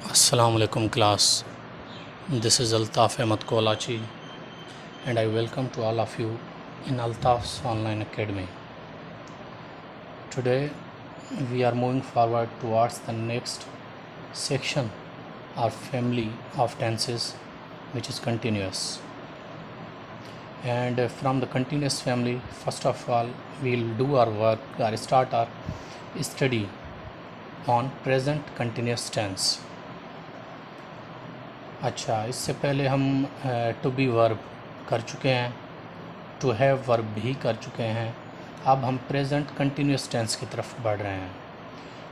Assalamualaikum class. This is Altaf Ahmed Kolachi and I welcome to all of you in Altaf's online academy. Today we are moving forward towards the next section of family of tenses, which is continuous. And from the continuous family, first of all we will do our work or start our study on present continuous tense. अच्छा, इससे पहले हम to be verb कर चुके हैं, to have verb भी कर चुके हैं। अब हम प्रेजेंट कंटिन्यूस टेंस की तरफ बढ़ रहे हैं।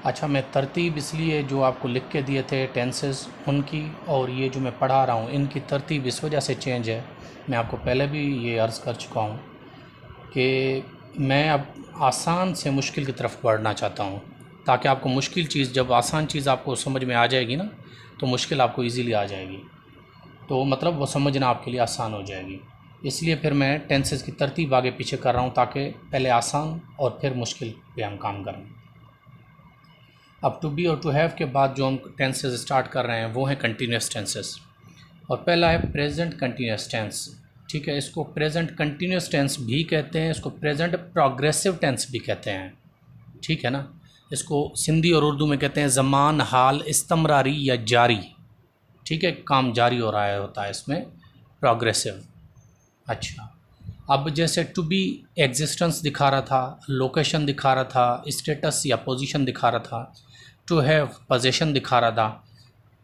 अच्छा, मैं तरतीब इसलिए जो आपको लिख के दिए थे टेंसेस उनकी और ये जो मैं पढ़ा रहा हूँ इनकी तरतीब इस वजह से चेंज है। मैं आपको पहले भी ये अर्ज़ कर चुका हूँ कि मैं अब आसान से मुश्किल की तरफ बढ़ना चाहता हूँ, ताकि आपको मुश्किल चीज़, जब आसान चीज़ आपको समझ में आ जाएगी ना, तो मुश्किल आपको इजीली आ जाएगी, तो मतलब वो समझना आपके लिए आसान हो जाएगी। इसलिए फिर मैं टेंसेस की तरतीब आगे पीछे कर रहा हूँ, ताकि पहले आसान और फिर मुश्किल पे हम काम करें। अब टू बी और टू हैव के बाद जो हम टेंसेस स्टार्ट कर रहे हैं वो हैं कंटिन्यूस टेंसेस, और पहला है प्रेजेंट कंटिन्यूस टेंस। ठीक है, इसको प्रेजेंट कंटिन्यूस टेंस भी कहते हैं, इसको प्रेजेंट प्रोग्रेसिव टेंस भी कहते हैं। ठीक है ना, इसको सिंधी और उर्दू में कहते हैं ज़मान, हाल, इस्तमरारी या जारी। ठीक है, काम जारी हो रहा है होता है इसमें प्रोग्रेसिव। अच्छा, अब जैसे टू बी एग्जिस्टेंस दिखा रहा था, लोकेशन दिखा रहा था, स्टेटस या पोजीशन दिखा रहा था, टू हैव पोजीशन दिखा रहा था।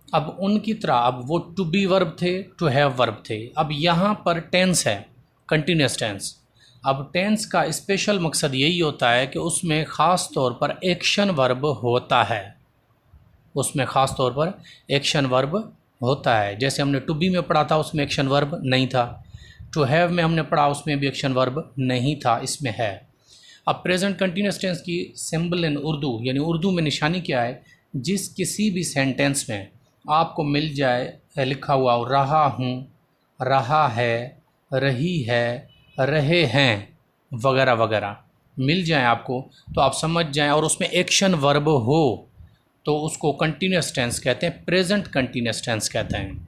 अब उनकी तरह अब वो टू बी वर्ब थे, टू हैव वर्ब थे। अब यहाँ पर टेंस है, कंटिन्यूस टेंस। अब टेंस का स्पेशल मकसद यही होता है कि उसमें ख़ास तौर पर एक्शन वर्ब होता है, उसमें ख़ास तौर पर एक्शन वर्ब होता है। जैसे हमने टू बी में पढ़ा था, उसमें एक्शन वर्ब नहीं था। टू हैव में हमने पढ़ा, उसमें भी एक्शन वर्ब नहीं था, इसमें है। अब प्रेजेंट कंटिन्यूस टेंस की सिंबल इन उर्दू, यानी उर्दू में निशानी क्या है, जिस किसी भी सेंटेंस में आपको मिल जाए लिखा हुआ हो, रहा हूँ, रहा है, रही है, रहे हैं वगैरह वगैरह मिल जाए आपको, तो आप समझ जाएं, और उसमें एक्शन वर्ब हो तो उसको कंटिन्यूस टेंस कहते हैं, प्रेजेंट कंटिन्यूस टेंस कहते हैं।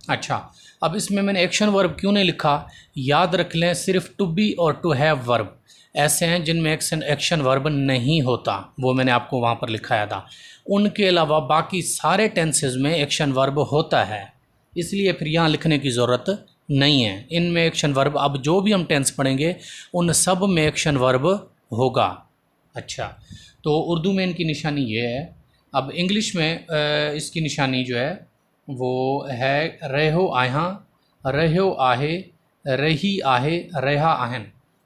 अच्छा, अब इसमें मैंने एक्शन वर्ब क्यों नहीं लिखा, याद रख लें, सिर्फ टू बी और टू हैव वर्ब ऐसे हैं जिनमें एक्शन वर्ब नहीं होता, वो मैंने आपको वहाँ पर लिखाया था। उनके अलावा बाकी सारे टेंसेज में एक्शन वर्ब होता है, इसलिए फिर यहाँ लिखने की ज़रूरत नहीं है। इनमें एक्शन वर्ब, अब जो भी हम टेंस पढ़ेंगे उन सब में एक्शन वर्ब होगा। अच्छा, तो उर्दू में इनकी निशानी ये है। अब इंग्लिश में इसकी निशानी जो है वो है रहो आहा, रहो आहे, रही आहे, रहा आहन।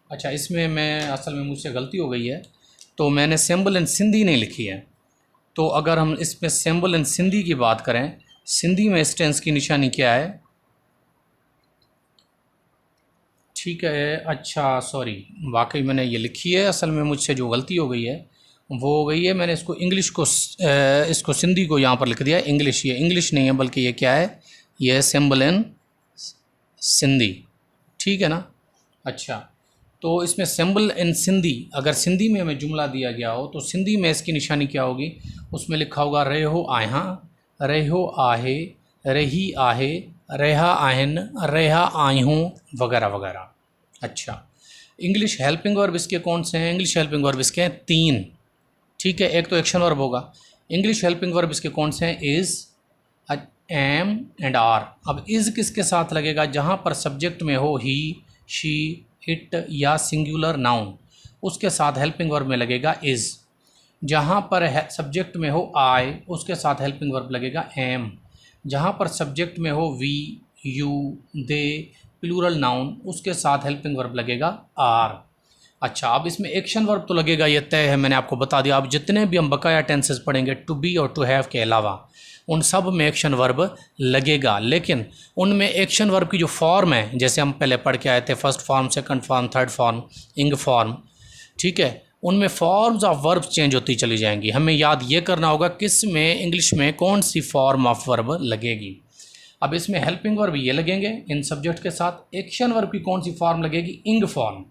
अच्छा, इसमें मैं असल में मुझसे गलती हो गई है, तो मैंने सिंबल इन सिंधी नहीं लिखी है। तो अगर हम इसमें सिंबल इन सिंधी की बात करें, सिंधी में इस टेंस की निशानी क्या है, ठीक है। अच्छा, सॉरी, वाकई मैंने ये लिखी है, असल में मुझसे जो गलती हो गई है वो हो गई है, मैंने इसको इंग्लिश को इसको सिंधी को यहाँ पर लिख दिया इंग्लिश। ये इंग्लिश नहीं है, बल्कि ये क्या है, ये है सिंबल इन सिंधी। ठीक है ना। अच्छा, तो इसमें सिंबल इन सिंधी, अगर सिंधी में हमें जुमला दिया गया हो तो सिंधी में इसकी निशानी क्या होगी, उसमें लिखा होगा रहो आहा, रहो आहे, रही आहे, रहा आहन, रहा आई हूँ वगैरह वगैरह। अच्छा, इंग्लिश हेल्पिंग वर्ब इसके कौन से हैं, इंग्लिश हेल्पिंग वर्ब इसके हैं 3। ठीक है, एक तो एक्शन वर्ब होगा। इंग्लिश हेल्पिंग वर्ब इसके कौन से हैं, इज़, एम एंड आर। अब इज़ किसके साथ लगेगा, जहाँ पर सब्जेक्ट में हो ही, शी, इट या सिंगुलर नाउन, उसके साथ हेल्पिंग वर्ब में लगेगा इज़। जहाँ पर सब्जेक्ट में हो आई, उसके साथ हेल्पिंग वर्ब लगेगा एम। जहाँ पर सब्जेक्ट में हो we, you, they, plural noun, उसके साथ हेल्पिंग वर्ब लगेगा आर। अच्छा, अब इसमें एक्शन वर्ब तो लगेगा, ये तय है, मैंने आपको बता दिया। अब जितने भी हम बकाया टेंसेस पढ़ेंगे टू बी और टू हैव के अलावा, उन सब में एक्शन वर्ब लगेगा, लेकिन उनमें एक्शन वर्ब की जो फॉर्म है, जैसे हम पहले पढ़ के आए थे, first form, second form, third form, इंग फॉर्म। ठीक है, उनमें फॉर्म्स ऑफ वर्ब चेंज होती चली जाएंगी। हमें याद ये करना होगा किस में, इंग्लिश में कौन सी फॉर्म ऑफ वर्ब लगेगी। अब इसमें हेल्पिंग वर्ब ये लगेंगे इन सब्जेक्ट के साथ। एक्शन वर्ब की कौन सी फॉर्म लगेगी, इंग फॉर्म।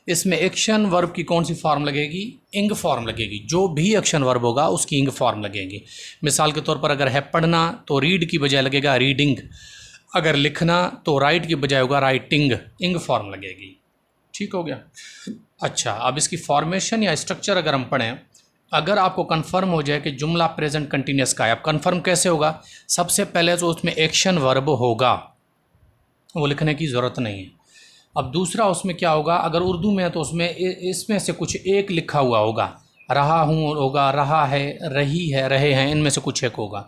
इसमें एक्शन वर्ब की कौन सी फॉर्म लगेगी? इंग फॉर्म लगेगी। जो भी एक्शन वर्ब होगा उसकी इंग फॉर्म लगेगी। मिसाल के तौर पर अगर है पढ़ना तो रीड की बजाय लगेगा रीडिंग, अगर लिखना तो राइट की बजाय होगा राइटिंग, इंग फॉर्म लगेगी। ठीक हो गया। अच्छा, अब इसकी फॉर्मेशन या स्ट्रक्चर अगर हम पढ़ें, अगर आपको कंफर्म हो जाए कि जुमला प्रेजेंट कंटिन्यूस का है, अब कंफर्म कैसे होगा? सबसे पहले तो उसमें एक्शन वर्ब होगा, वो लिखने की ज़रूरत नहीं है। अब दूसरा उसमें क्या होगा, अगर उर्दू में है तो उसमें इसमें से कुछ एक लिखा हुआ होगा, रहा हूँ होगा, रहा है, रही है, रहे हैं, इनमें से कुछ एक होगा।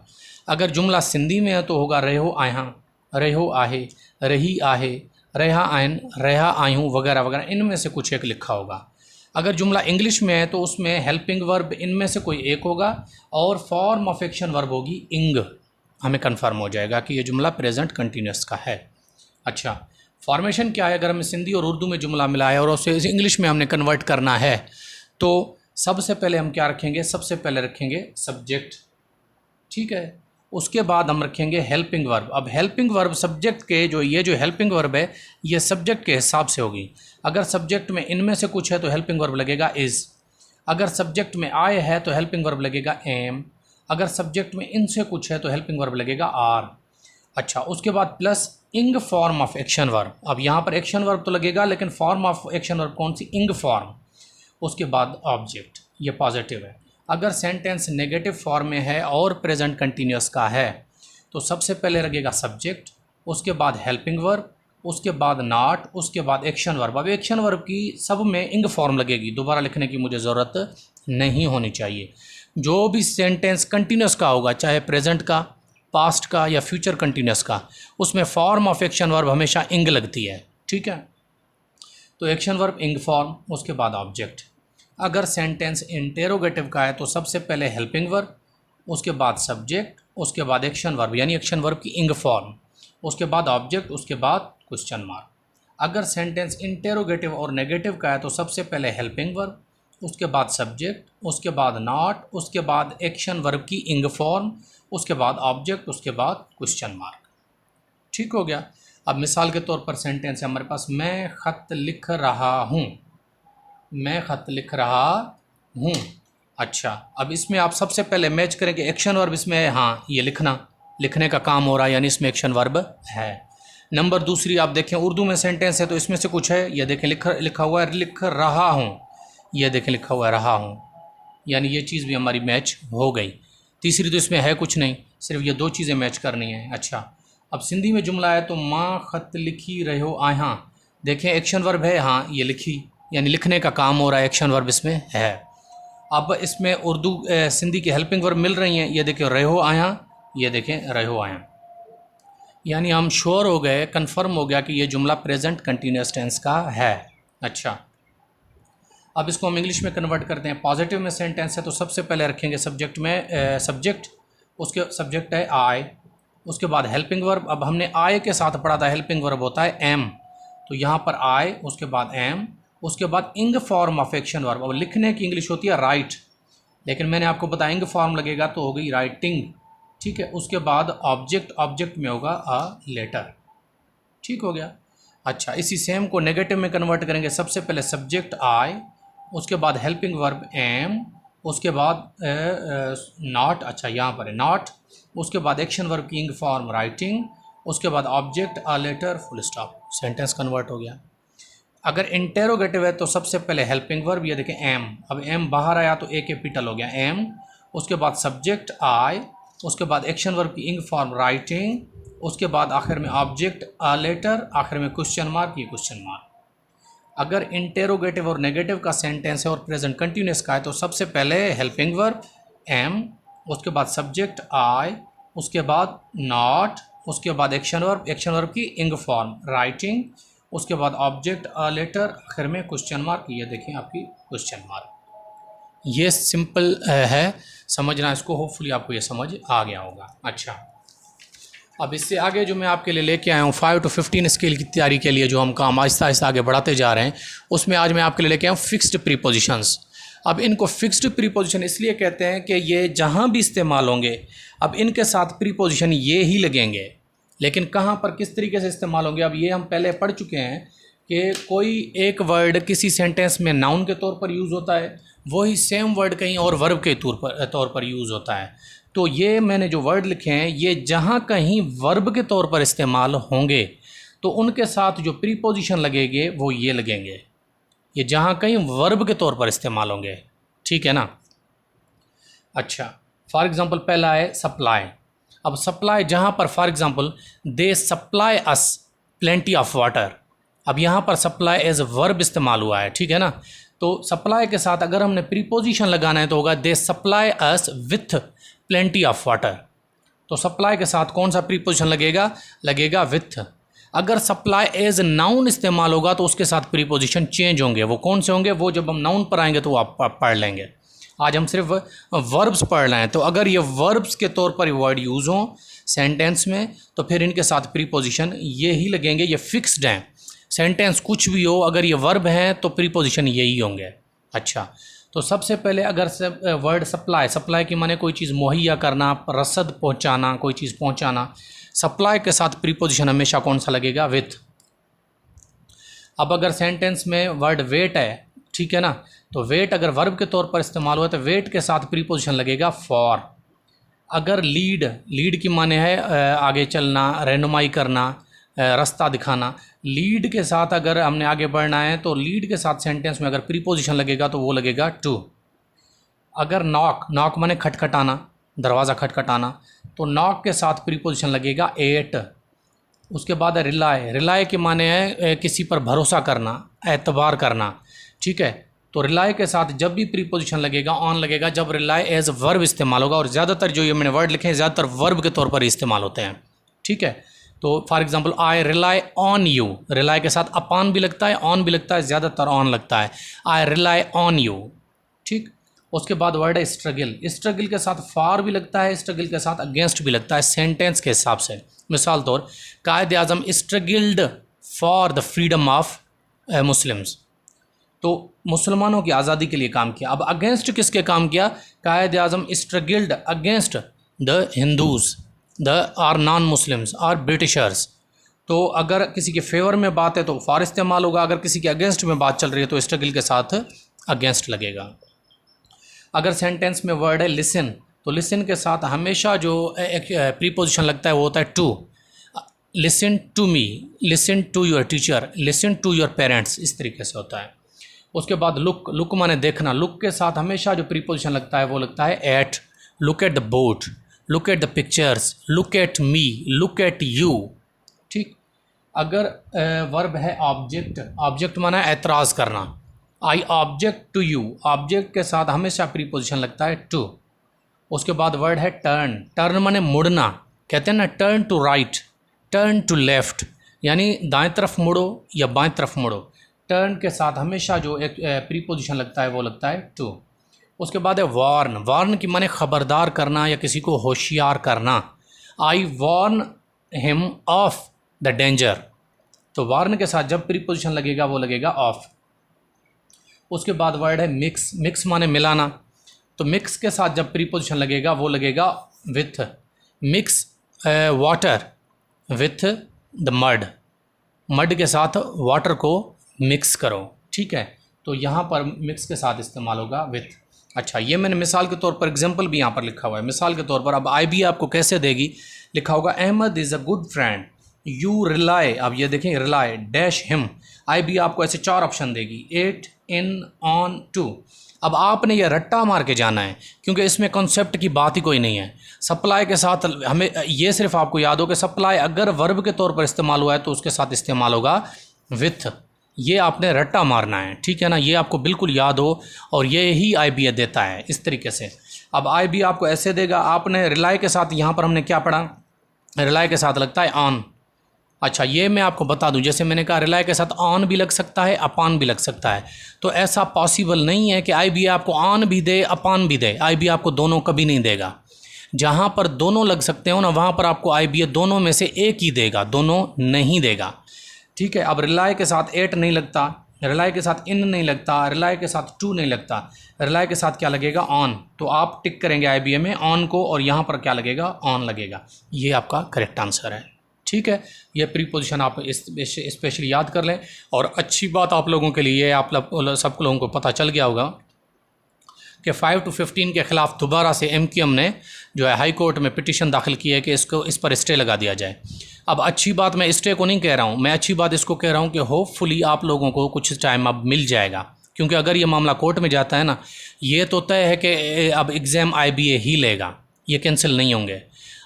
अगर जुमला सिंधी में है तो होगा रहो आया, रहो आहे, रही आहे, रहा आयन, रहा आयूँ वगैरह वगैरह, इनमें से कुछ एक लिखा होगा। अगर जुमला इंग्लिश में है तो उसमें हेल्पिंग वर्ब इनमें से कोई एक होगा और फॉर्म ऑफ एक्शन वर्ब होगी इंग। हमें कंफर्म हो जाएगा कि ये जुमला प्रेजेंट कंटिन्यूस का है। अच्छा, फॉर्मेशन क्या है? अगर हमें सिंधी और उर्दू में जुमला मिला है और उसे इंग्लिश में हमने कन्वर्ट करना है तो सबसे पहले हम क्या रखेंगे? सबसे पहले रखेंगे सब्जेक्ट, ठीक है। उसके बाद हम रखेंगे हेल्पिंग वर्ब। अब हेल्पिंग वर्ब सब्जेक्ट के जो हेल्पिंग वर्ब है ये सब्जेक्ट के हिसाब से होगी। अगर सब्जेक्ट में इनमें से कुछ है तो हेल्पिंग वर्ब लगेगा इज़। अगर सब्जेक्ट में आए है तो हेल्पिंग वर्ब लगेगा एम। अगर सब्जेक्ट में इनसे कुछ है तो हेल्पिंग वर्ब लगेगा आर। अच्छा, उसके बाद प्लस इंग फॉर्म ऑफ एक्शन वर्ब। अब यहाँ पर एक्शन वर्ब तो लगेगा लेकिन फॉर्म ऑफ एक्शन वर्ब कौन सी? इंग फॉर्म। उसके बाद ऑब्जेक्ट, ये पॉजिटिव है। अगर सेंटेंस नेगेटिव फॉर्म में है और प्रेजेंट कंटिन्यूस का है तो सबसे पहले लगेगा सब्जेक्ट, उसके बाद हेल्पिंग वर्ब, उसके बाद नॉट, उसके बाद एक्शन वर्ब। अब एक्शन वर्ब की सब में इंग फॉर्म लगेगी, दोबारा लिखने की मुझे ज़रूरत नहीं होनी चाहिए। जो भी सेंटेंस कंटिन्यूस का होगा, चाहे प्रेजेंट का, पास्ट का या फ्यूचर कंटिन्यूस का, उसमें फॉर्म ऑफ एक्शन वर्ब हमेशा इंग लगती है, ठीक है। तो एक्शन वर्ब इंग फॉर्म, उसके बाद ऑब्जेक्ट। अगर सेंटेंस इंटेरोगेटिव का है तो सबसे पहले हेल्पिंग वर्ब, उसके बाद सब्जेक्ट, उसके बाद एक्शन वर्ब यानी एक्शन वर्ब की इंग फॉर्म, उसके बाद ऑब्जेक्ट, उसके बाद क्वेश्चन मार्क। अगर सेंटेंस इंटेरोगेटिव और नेगेटिव का है तो सबसे पहले हेल्पिंग वर्ब, उसके बाद सब्जेक्ट, उसके बाद नॉट, उसके बाद एक्शन वर्ब की इंग फॉर्म, उसके बाद ऑब्जेक्ट, उसके बाद क्वेश्चन मार्क। ठीक हो गया। अब मिसाल के तौर पर सेंटेंस है हमारे पास, मैं ख़त लिख रहा हूँ, मैं ख़त लिख रहा हूँ। अच्छा, अब इसमें आप सबसे पहले मैच करेंगे एक्शन वर्ब इसमें है, हाँ ये लिखना, लिखने का काम हो रहा है यानी इसमें एक्शन वर्ब है। नंबर दूसरी आप देखें उर्दू में सेंटेंस है तो इसमें से कुछ है, ये देखें लिखा हुआ है लिख रहा हूँ, ये देखें लिखा हुआ है रहा हूँ, यानी ये चीज़ भी हमारी मैच हो गई। तीसरी तो इसमें है कुछ नहीं, सिर्फ ये दो चीज़ें मैच करनी है। अच्छा, अब सिंधी में जुमला है तो माँ ख़त लिखी रहो आया, देखें एक्शन वर्ब है, हाँ ये लिखी यानी लिखने का काम हो रहा है, एक्शन वर्ब इसमें है। अब इसमें उर्दू सिंधी की हेल्पिंग वर्ब मिल रही हैं, ये देखें रहो आया, ये देखें रहो आया, यानी हम श्योर हो गए, कंफर्म हो गया कि ये जुमला प्रेजेंट कंटिन्यूअस टेंस का है। अच्छा, अब इसको हम इंग्लिश में कन्वर्ट करते हैं। पॉजिटिव में सेंटेंस है तो सबसे पहले रखेंगे सब्जेक्ट में सब्जेक्ट, उसके सब्जेक्ट है आई, उसके बाद हेल्पिंग वर्ब। अब हमने आई के साथ पढ़ा था हेल्पिंग वर्ब होता है एम, तो यहाँ पर आई, उसके बाद एम, उसके बाद इंग फॉर्म ऑफ एक्शन वर्ब। अब लिखने की इंग्लिश होती है राइट, लेकिन मैंने आपको बताया इंग फॉर्म लगेगा तो हो गई राइटिंग, ठीक है। उसके बाद ऑब्जेक्ट, ऑब्जेक्ट में होगा अ लेटर, ठीक हो गया। अच्छा, इसी सेम को नेगेटिव में कन्वर्ट करेंगे, सबसे पहले सब्जेक्ट आई, उसके बाद हेल्पिंग वर्ब एम, उसके बाद नॉट, अच्छा यहाँ पर है नॉट, उसके बाद एक्शन वर्ब की इंग फॉर्म राइटिंग, उसके बाद object a letter, full stop, sentence convert हो गया। अगर इंटेरोगेटिव है तो सबसे पहले हेल्पिंग वर्ब, ये देखें एम, अब एम बाहर आया तो ए कैपिटल हो गया एम, उसके बाद सब्जेक्ट आई, उसके बाद एक्शन वर्ब की इंग फॉर्म राइटिंग, उसके बाद आखिर में ऑब्जेक्ट अ लेटर, आखिर में क्वेश्चन मार्क, ये क्वेश्चन मार्क। अगर इंटेरोगेटिव और नेगेटिव का सेंटेंस है और प्रेजेंट कंटिन्यूअस का है तो सबसे पहले हेल्पिंग वर्ब एम, उसके बाद सब्जेक्ट आई, उसके बाद नॉट, उसके बाद एक्शन वर्ब की इंग फॉर्म राइटिंग, उसके बाद ऑब्जेक्ट अ लेटर, आखिर में क्वेश्चन मार्क, ये देखें आपकी क्वेश्चन मार्क। ये सिंपल है, समझना इसको, होपफुली आपको ये समझ आ गया होगा। अच्छा, अब इससे आगे जो मैं आपके लिए लेके आया हूँ 5 to 15 स्केल की तैयारी के लिए जो हम काम आहिस्ता आहिस्ता आगे बढ़ाते जा रहे हैं, उसमें आज मैं आपके लिए लेके आया हूँ फिक्स्ड प्रीपोजिशंस। अब इनको फिक्स्ड प्रीपोजिशन इसलिए कहते हैं कि ये जहाँ भी इस्तेमाल होंगे, अब इनके साथ प्रीपोजिशन ये ही लगेंगे, लेकिन कहाँ पर किस तरीके से इस्तेमाल होंगे अब ये हम पहले पढ़ चुके हैं कि कोई एक वर्ड किसी सेंटेंस में नाउन के तौर पर यूज़ होता है, वही सेम वर्ड कहीं और वर्ब के तौर पर यूज़ होता है। तो ये मैंने जो वर्ड लिखे हैं ये जहाँ कहीं वर्ब के तौर पर इस्तेमाल होंगे तो उनके साथ जो प्रीपोजिशन लगेंगे वो ये लगेंगे, ये जहाँ कहीं वर्ब के तौर पर इस्तेमाल होंगे, ठीक है ना। अच्छा, फॉर एग्ज़ाम्पल पहला है सप्लाई। अब सप्लाई जहाँ पर for example they supply us plenty of water, अब यहाँ पर सप्लाई एज वर्ब इस्तेमाल हुआ है, ठीक है ना। तो सप्लाई के साथ अगर हमने प्रीपोजिशन लगाना है तो होगा they supply us with plenty of water. तो सप्लाई के साथ कौन सा प्रीपोजिशन लगेगा, लगेगा विथ। अगर सप्लाई एज नाउन इस्तेमाल होगा तो उसके साथ प्रीपोजिशन चेंज होंगे। वो कौन से होंगे, वो जब हम नाउन पर आएंगे तो वो आप पढ़ लेंगे। आज हम सिर्फ वर्ब्स पढ़ रहे हैं। तो अगर ये वर्ब्स के तौर पर वर्ड यूज़ हों सेंटेंस में तो फिर इनके साथ प्रीपोजिशन ये ही लगेंगे, ये फिक्स्ड हैं। सेंटेंस कुछ भी हो, अगर ये वर्ब हैं तो प्रीपोजिशन यही होंगे। अच्छा, तो सबसे पहले अगर वर्ड सप्लाई, सप्लाई की माने कोई चीज़ मुहैया करना, रसद पहुंचाना, कोई चीज़ पहुंचाना, सप्लाई के साथ प्रीपोजिशन हमेशा कौन सा लगेगा, विथ। अब अगर सेंटेंस में वर्ड वेट है, ठीक है ना, तो वेट अगर वर्ब के तौर पर इस्तेमाल हुआ तो वेट के साथ प्रीपोजिशन लगेगा फॉर। अगर लीड, लीड की माने है आगे चलना, रहनुमाई करना, रास्ता दिखाना, लीड के साथ अगर हमने आगे बढ़ना है तो लीड के साथ सेंटेंस में अगर प्रीपोजिशन लगेगा तो वो लगेगा टू। अगर नॉक, नॉक माने खटखटाना, दरवाज़ा खटखटाना, तो नॉक के साथ प्रीपोजिशन लगेगा एट। उसके बाद रिलाय, रिलाय के माने है किसी पर भरोसा करना, एतबार करना, ठीक है। तो रिलाय के साथ जब भी प्रीपोजिशन लगेगा ऑन लगेगा जब रिलाय एज वर्ब इस्तेमाल होगा। और ज़्यादातर जो ये मैंने वर्ड लिखे हैं ज़्यादातर वर्ब के तौर पर इस्तेमाल होते हैं, ठीक है। तो for example I rely on you, rely के साथ अपॉन भी लगता है, ऑन भी लगता है, ज़्यादातर ऑन लगता है। आई रिलाई ऑन यू, ठीक। उसके बाद वर्ड है स्ट्रगल, स्ट्रगल के साथ फॉर भी लगता है, स्ट्रगल के साथ अगेंस्ट भी लगता है सेंटेंस के हिसाब से। मिसाल तौर Quaid Azam struggled for the freedom of Muslims, तो मुसलमानों की आज़ादी के लिए काम किया। अब अगेंस्ट किसके काम किया, Quaid Azam struggled against the Hindus, the are non Muslims और ब्रिटिशर्स। तो अगर किसी के फेवर में बात है तो फॉर इस्तेमाल होगा, अगर किसी के अगेंस्ट में बात चल रही है तो स्ट्रगल के साथ अगेंस्ट लगेगा। अगर सेंटेंस में वर्ड है लिसन, तो लिसन के साथ हमेशा जो एक प्रीपोजिशन लगता है वो होता है to. Listen to me, listen to your teacher, listen to your parents, इस तरीके से होता है। उसके बाद लुक, लुक माने देखना, लुक के साथ हमेशा जो प्रीपोजिशन लगता है वो लगता है at. Look at the boat, look at the pictures, look at me, look at you, ठीक। अगर वर्ब है ऑब्जेक्ट, ऑब्जेक्ट माना एतराज़ करना, I object to you, object के साथ हमेशा प्रीपोजिशन लगता है टू। उसके बाद वर्ड है टर्न, टर्न माने मुड़ना, कहते हैं ना turn to right, turn to left, यानी दाएं तरफ मुड़ो या बाएं तरफ मुड़ो। टर्न के साथ हमेशा जो एक प्रीपोजिशन लगता है वो लगता है टू। उसके बाद है वार्न, वार्न की माने ख़बरदार करना या किसी को होशियार करना। I warn him of the danger, तो वार्न के साथ जब प्रीपोजिशन लगेगा वो लगेगा ऑफ। उसके बाद वर्ड है मिक्स, मिक्स माने मिलाना, तो मिक्स के साथ जब प्रीपोजिशन लगेगा वो लगेगा with. Mix water with the mud, mud के साथ वाटर को मिक्स करो, ठीक है। तो यहाँ पर मिक्स के साथ इस्तेमाल होगा विथ। अच्छा, ये मैंने मिसाल के तौर पर एग्जांपल भी यहाँ पर लिखा हुआ है। मिसाल के तौर पर अब आई बी आपको कैसे देगी, लिखा होगा Ahmed is a good friend, you rely, अब ये देखें रिलाई डैश हिम। आई बी आपको ऐसे चार ऑप्शन देगी, एट, इन, ऑन, टू। अब आपने ये रट्टा मार के जाना है क्योंकि इसमें कॉन्सेप्ट की बात ही कोई नहीं है। सप्लाई के साथ हमें ये सिर्फ आपको याद हो कि सप्लाई अगर वर्ब के तौर पर इस्तेमाल हुआ है तो उसके साथ इस्तेमाल होगा विथ। ये आपने रट्टा मारना है, ठीक है ना, ये आपको बिल्कुल याद हो और ये ही आई बी देता है इस तरीके से। अब आई बी आपको ऐसे देगा, आपने रिलाई के साथ यहाँ पर हमने क्या पढ़ा, रिलाई के साथ लगता है ऑन। अच्छा, ये मैं आपको बता दूं, जैसे मैंने कहा रिलाई के साथ ऑन भी लग सकता है, अपॉन भी लग सकता है। तो ऐसा पॉसिबल नहीं है कि आई बी आपको ऑन भी दे अपॉन भी दे, आई बी आपको दोनों कभी नहीं देगा। जहाँ पर दोनों लग सकते हो ना वहाँ पर आपको आई बी दोनों में से एक ही देगा, दोनों नहीं देगा, ठीक है। अब रिलाई के साथ एट नहीं लगता, रिलाई के साथ इन नहीं लगता, रिलाई के साथ टू नहीं लगता, रिलाई के साथ क्या लगेगा ऑन। तो आप टिक करेंगे आई बी में ऑन को और यहाँ पर क्या लगेगा ऑन लगेगा। ये आपका करेक्ट आंसर है, ठीक। ठीक है, ये प्रीपोजिशन आप स्पेशली याद कर लें। और अच्छी बात आप लोगों के लिए, आप सब लोगों को पता चल गया होगा कि 5 to 15 के ख़िलाफ़ दोबारा से MQM ने जो है हाई कोर्ट में पिटीशन दाखिल की है कि इस पर स्टे लगा दिया जाए। अब अच्छी बात, मैं स्टे को नहीं कह रहा हूँ, मैं अच्छी बात इसको कह रहा हूँ कि होपफुली आप लोगों को कुछ टाइम अब मिल जाएगा, क्योंकि अगर ये मामला कोर्ट में जाता है ना, ये तो तय है कि अब एग्ज़ाम IBA ही लेगा, ये कैंसिल नहीं होंगे।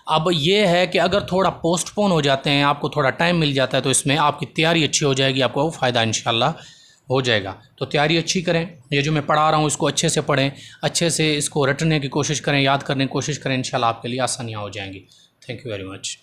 अब ये है कि अगर थोड़ा पोस्टपोन हो जाते हैं, आपको थोड़ा टाइम मिल जाता है, तो इसमें आपकी तैयारी अच्छी हो जाएगी, आपको वो फ़ायदा इंशाल्लाह हो जाएगा। तो तैयारी अच्छी करें, ये जो मैं पढ़ा रहा हूँ इसको अच्छे से पढ़ें, अच्छे से इसको रटने की कोशिश करें, याद करने की कोशिश करें, इंशाल्लाह आपके लिए आसानियाँ हो जाएंगी। Thank you very much.